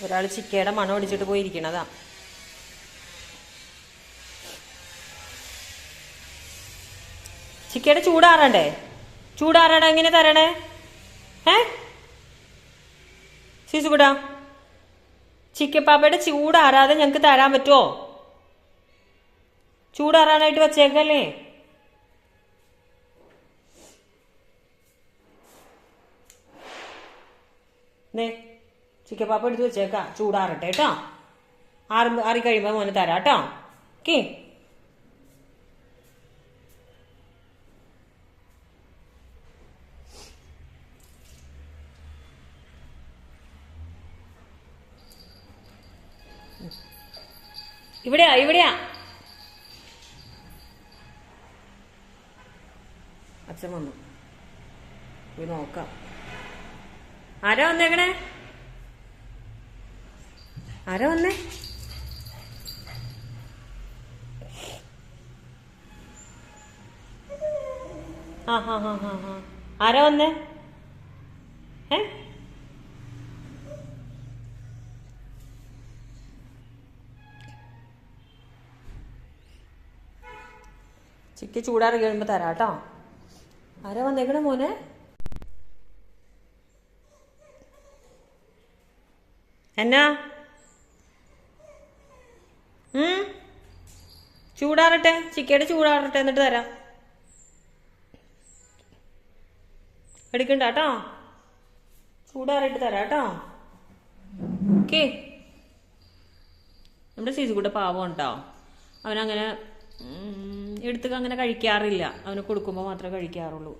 ഒരാൾ ചിക്കയുടെ മണം അടിച്ചിട്ട് പോയിരിക്കണതാ. ചിക്കയുടെ ചൂടാറണ്ടേ? ചൂടാറാണ് എങ്ങനെ തരണേ? ശിശുകുടാ, ചിക്കപ്പാപ്പയുടെ ചൂടാറാതെ ഞങ്ങക്ക് തരാൻ പറ്റുമോ? ചൂടാറാനായിട്ട് വെച്ചേക്കല്ലേ? ചിക്കപ്പാപ്പ എടുത്ത് വെച്ചേക്കാം, ചൂടാറട്ടെ കേട്ടോ. ആറി കഴിയുമ്പോ മോനെ തരാം കേട്ടോ. ഓക്കെ. ഇവിടെയാ ഇവിടെയാ അച്ഛൻ വന്നു, പോയി നോക്കാം. ആരാ വന്നേക്കണേ? ആരാ വന്നേ? ആരാ വന്നേ? ചിക്കി ചൂടാറി കഴിയുമ്പോ തരാട്ടോ. ആരാ വന്നേക്കണേ മോനെ? എന്നാ ചൂടാറട്ടെ, ചിക്കയുടെ ചൂടാറട്ടെ, എന്നിട്ട് തരാം. എടുക്കണ്ട കേട്ടോ, ചൂടാറിട്ട് തരാട്ടോ. ഓക്കെ. നമ്മുടെ സീസുകൂടെ പാവം കേട്ടോ. അവനങ്ങനെ എടുത്തൊക്കെ അങ്ങനെ കഴിക്കാറില്ല. അവന് കൊടുക്കുമ്പോൾ മാത്രമേ കഴിക്കാറുള്ളൂ.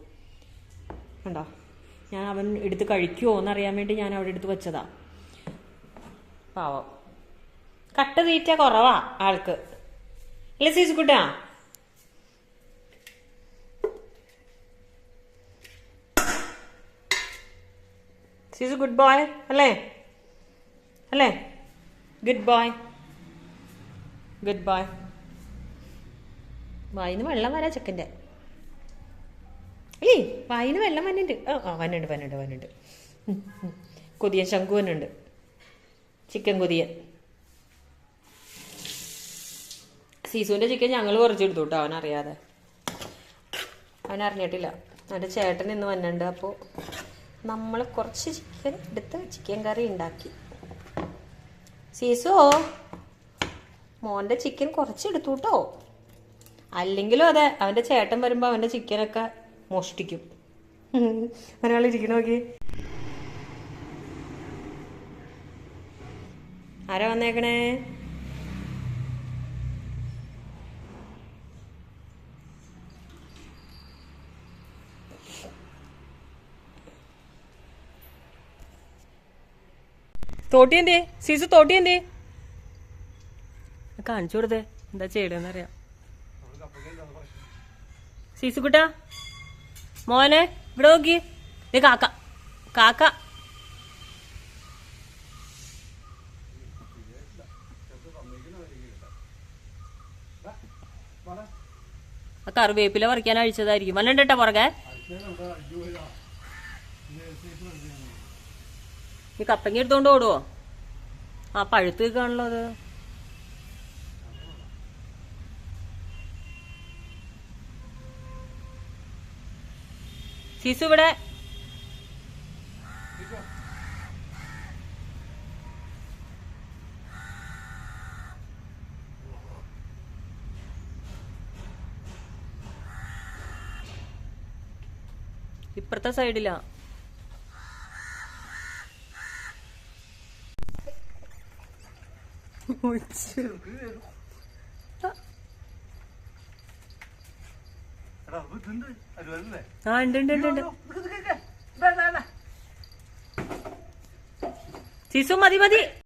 കണ്ടോ, ഞാൻ അവൻ എടുത്ത് കഴിക്കുമോ എന്നറിയാൻ വേണ്ടി ഞാൻ അവിടെ എടുത്ത് വെച്ചതാ. പാവം. കട്ട തീറ്റ കുറവാ ആൾക്ക്, അല്ലേ സീസുക്കുട്ടാ? സീസു ഗുഡ് ബോയ് അല്ലേ? അല്ലേ? Good boy, good boy. വായിന്ന് വെള്ളം വരാ ചെക്കൻ്റെ. ഏയ് വായിന്ന് വെള്ളം വന്നുണ്ട്. വന്നുണ്ട്. കൊതിയൻ ശംഖു വന്നുണ്ട്, ചിക്കൻ കൊതിയൻ. സീസുവിൻ്റെ ചിക്കൻ ഞങ്ങൾ കുറച്ചെടുത്തു കേട്ടോ, അവനറിയാതെ. അവനറിഞ്ഞിട്ടില്ല. അവൻ്റെ ചേട്ടൻ ഇന്ന് വന്നിട്ടുണ്ട്. അപ്പോൾ നമ്മൾ കുറച്ച് ചിക്കൻ എടുത്ത് ചിക്കൻ കറി ഉണ്ടാക്കി. സീസോ, മോൻ്റെ ചിക്കൻ കുറച്ചെടുത്തു കേട്ടോ. അല്ലെങ്കിലും അതെ, അവൻ്റെ ചേട്ടൻ വരുമ്പോൾ അവൻ്റെ ചിക്കനൊക്കെ മോഷ്ടിക്കും. ഒരാളിരിക്കണ നോക്കി. ആരാ വന്നേക്കണേ? തോട്ടി എന്തേ? സീസു തോട്ടി എന്തേ? കാണിച്ചു കൊടുത്തേ, എന്താ ചെയ്യണെന്നറിയാം. സീസുക്കുട്ടാ മോനെ ഇവിടെ നോക്കി. കാക്ക കാക്ക കറിവേപ്പില പറിക്കാൻ അഴിച്ചതായിരിക്കും. വന്നിട്ടാ പുറകെ. ഈ കപ്പങ്ങ എടുത്തോണ്ട് ഓടുവോ? ആ പഴുത്ത് കാണല്ലോ അത്. സീസു ഇവിടെ. ഇപ്പുറത്തെ സൈഡിലാ. ആ ഉണ്ട്. സീസു മതി.